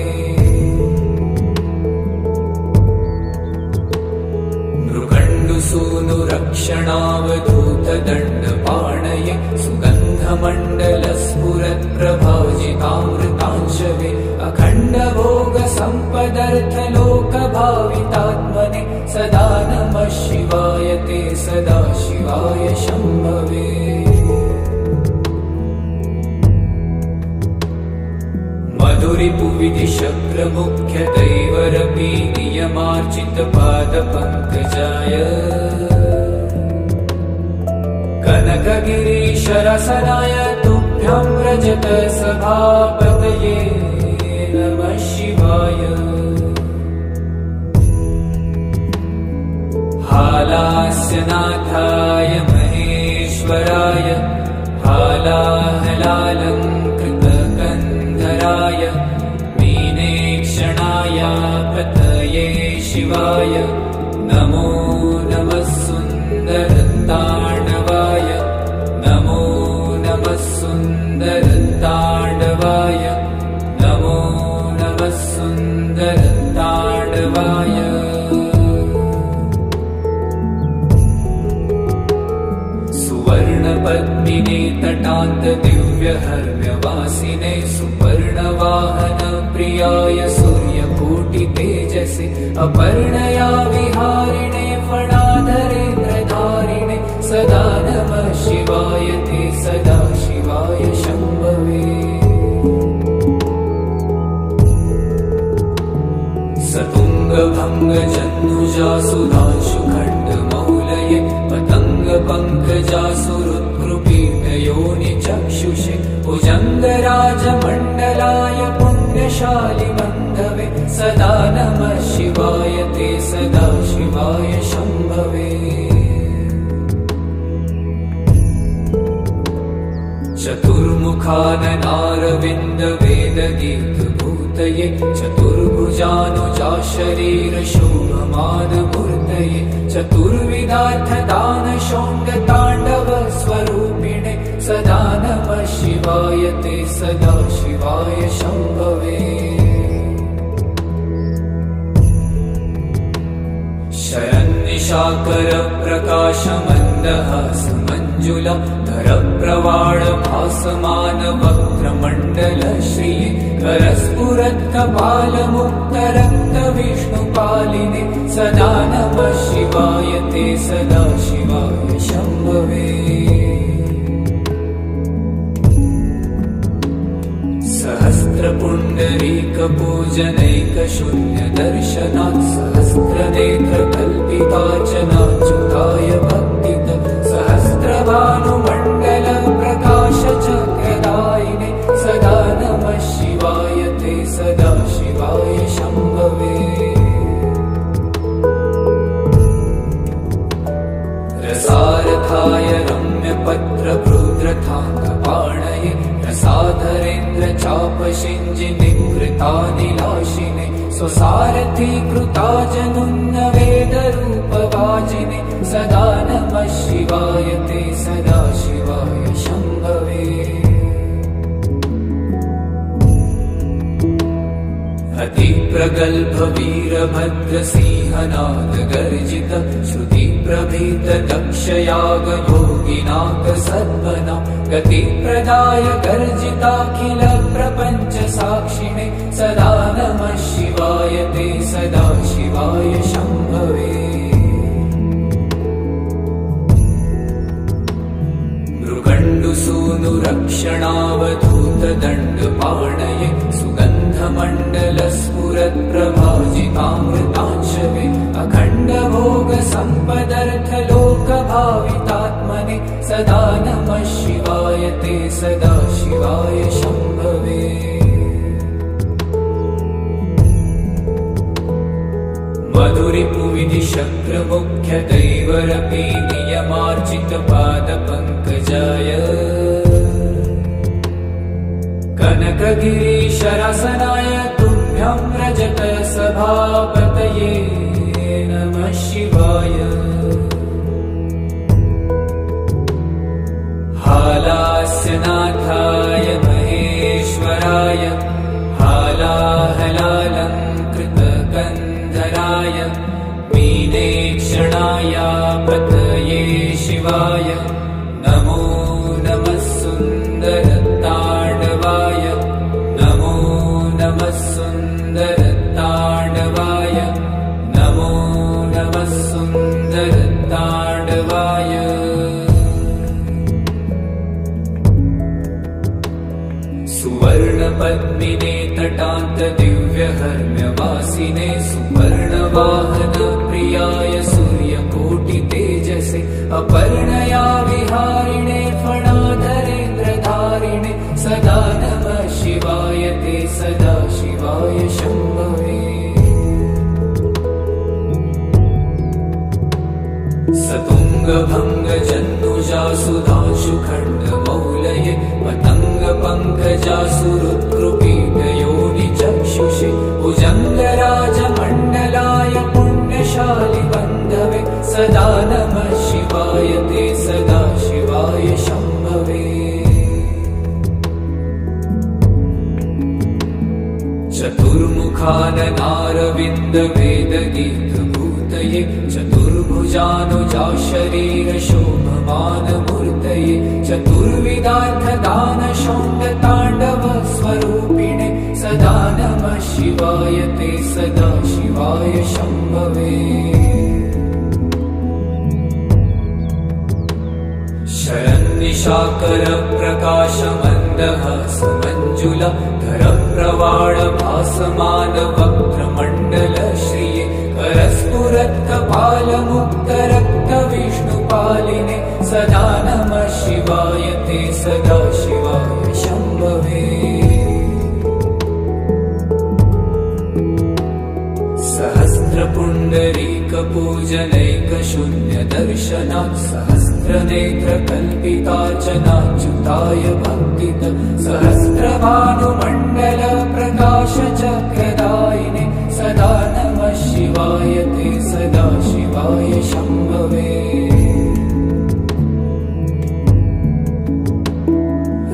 Speaker 1: सूनु रक्षणावधूत दण्डपाणये सुगन्धमण्डल स्फुरत् प्रभाजितामृतांशवे अखण्ड भोग सम्पदर्थ लोकभावितात्मने सदा नमः शिवाय ते सदा शिवाय शंभवे। मधुरिपुविधि शक्र मुख्य दैवरपि नियमार्चित पाद पंकजाय कनकगिरीश रसनाय तुभ्यं व्रजत सभापतये नमः शिवाय। हालास्यनाथाय महेश्वराय हालाहलालंकृतकन्धराय मीनेक्षणाय पतये शिवाय नमो नमः सुन्दरताण्डवाय नमो नमः सुन्दरताण्डवाय नमो नमः सुन्दरताण्डवाय। सुवर्णपद्मिने तटान्त दिव्यहर्म्यवासिने सुपर्णवाहन प्रियाय सूर्यकोटि तेजसे अपर्णया विहारिणे फणाधरेन्द्रधारिणे सदा नमः शिवाय ते सदा शिवाय शंभवे। सतुङ्गभङ्ग जन्नुजा सुधांशुखण्ड मौलये पतङ्ग पङ्कजासुरुद्रुपीठयोनि चक्षुषे भुजङ्गराजमण्डलाय पुण्यशालि बन्धवे सदा नमः शिवाय ते सदा शिवाय शंभवे। चतुर्मुखाननारविन्द वेदगीतभूतये चतुर्भुजानुजा शरीर शोभमानमूर्तये चतुर्विधार्थदान शौण्डताण्डव स्वरूपिणे सदा नमः शिवाय ते सदा शिवाय शंभवे। शरन्निशाकर प्रकाशमन्दहास मंजुला धर प्रवाळ भासमान वक्त्रमण्डल श्रिये करस्फुरत् कपाल मुक्त रक्त विष्णुपालिने सदा नमः शिवाय ते सदा शिवाय शंभवे। सहस्र पुण्डरीक पूजनैक शून्य दर्शनात् सहस्र नेत्र कल्पितार्चनाच्युताय भक्तित सहस्र भानुमण्डल प्रकाश चक्रदायिने सदा नमः शिवाय ते सदा शिवाय शंभवे। रसारथाय रम्यपत्र भ्रूद्रथाङ्गपाणये रसाधरेन्द्र चापशिञ्जि निकृतानिलाशिने स्वसारथी कृता जनुन्न वेदरूपवाजिने सदा नमः शिवाय ते सदा शिवाय शंभवे। अति प्रगल्भ वीरभद्रसिंहनाद गर्जित श्रुति प्रभीत दक्षयाग भोगिनाथ सद्मना गति प्रदाय गर्जिताखिल प्रपंच साक्षिणे सदा नमः शिवाय ते सदा शिवाय शंभवे। मृगण्डुसूनु रक्षणावधूत दण्डपाणये सुगन्धमण्डल स्फुरत् प्रभाजितामृतांशवे अखण्ड भोग सम्पदर्थ लोकभावितात्मने सदा नमः शिवाय ते सदा शिवाय शंभवे। मधुरिपुविधि शक्र मुख्य दैवरपि नियमार्चित पाद पंकजाय कनकगिरीशरसनाय तुभ्यं रजत सभापतये नमः शिवाय। हालास्यनाथाय महेश्वराय हालाहलालङ्कृतकन्धराय मीनेक्षणाय पतये शिवाय नमो नमः सुन्दरताण्डवाय नमो नमः सुन्दरताण्डवाय नमो नमः सुन्दरताण्डवाय। सुवर्णपद्मिने तटान्त दिव्यहर्म्यवासिने सुवर्णवाहन प्रियाय सूर्यकोटितेजसे अपर्णया विहारिणे फणाधरेन्द्रधारिणे सदा नमः शिवाय ते सदा शिवाय शम्भवे। सतुङ्गभङ्गजन्नुजा सुधांशुखण्डमौलये पतङ्गपङ्कजासुरुत्कृपीठयोनिचक्षुषे भुजङ्गराजमण्डलाय पुण्यशालिबन्धवे सदा नमः शिवाय ते सदा शिवाय शम्भवे। चतुर्मुखाननारविन्दवेदगीतभूतये चतुर्भुजानुजा शरीरशोभमानमूर्तये चतुर्विधार्थदानशौण्डताण्डवस्वरूपिणे सदा नमः शिवाय ते सदा शिवाय शम्भवे। शरन्निशाकरप्रकाशमन्दहासमञ्जुला धरप्रवाळभासमानवक्त्रमण्डलश्रिये करस्फुरत्कपालमुक्तरक्तविष्णुपालिने सदा नमः शिवाय ते सदा शिवाय शम्भवे। सहस्रपुण्डरीकपूजनैकशून्यदर्शनात् सहस्रनेत्रकल्पितार्चनाच्युताय भक्तित सहस्रभानुमण्डलप्रकाशचक्रदायिने सदा नमः शिवाय ते सदा शिवाय शम्भवे।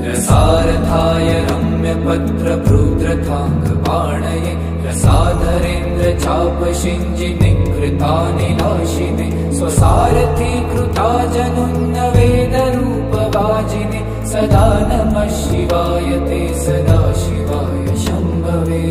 Speaker 1: रसारथाय रम्यपत्रभृद्रथाङ्गपाणये रसाधरेन्द्रचापशिञ्जिनिकृतानिलाशिने स्वसारथीकृता जनुन्नवेदरूपवाजिने सदा नमः शिवाय ते सदा शिवाय शम्भवे।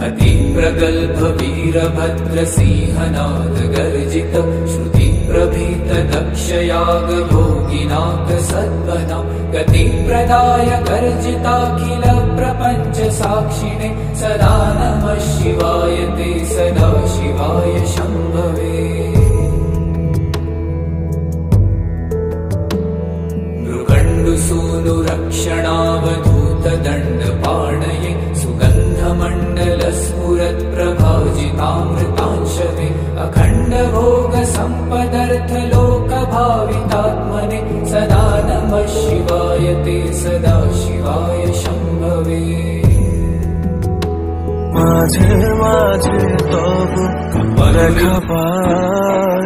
Speaker 1: अतिप्रगल्भवीरभद्रसिंहनादगर्जित श्रुतिप्रभीतदक्षयागभोगिनाथसद्वना गतिप्रदाय गर्जिताखिल प्रपञ्च साक्षिणे सदा नमः शिवाय ते सदा शिवाय शम्भवे। मृगण्डुसूनुरक्षणावधूतदण्डपाणये सुगन्धमण्डलस्फुरत्प्रभाजितामृतांशवे अखण्डभोगसम्पदर्थलोकभावितात्मने सदा नमः शिवाय ते सदा शिवाय शम्भवे। माझे माझे तब रखा पाय।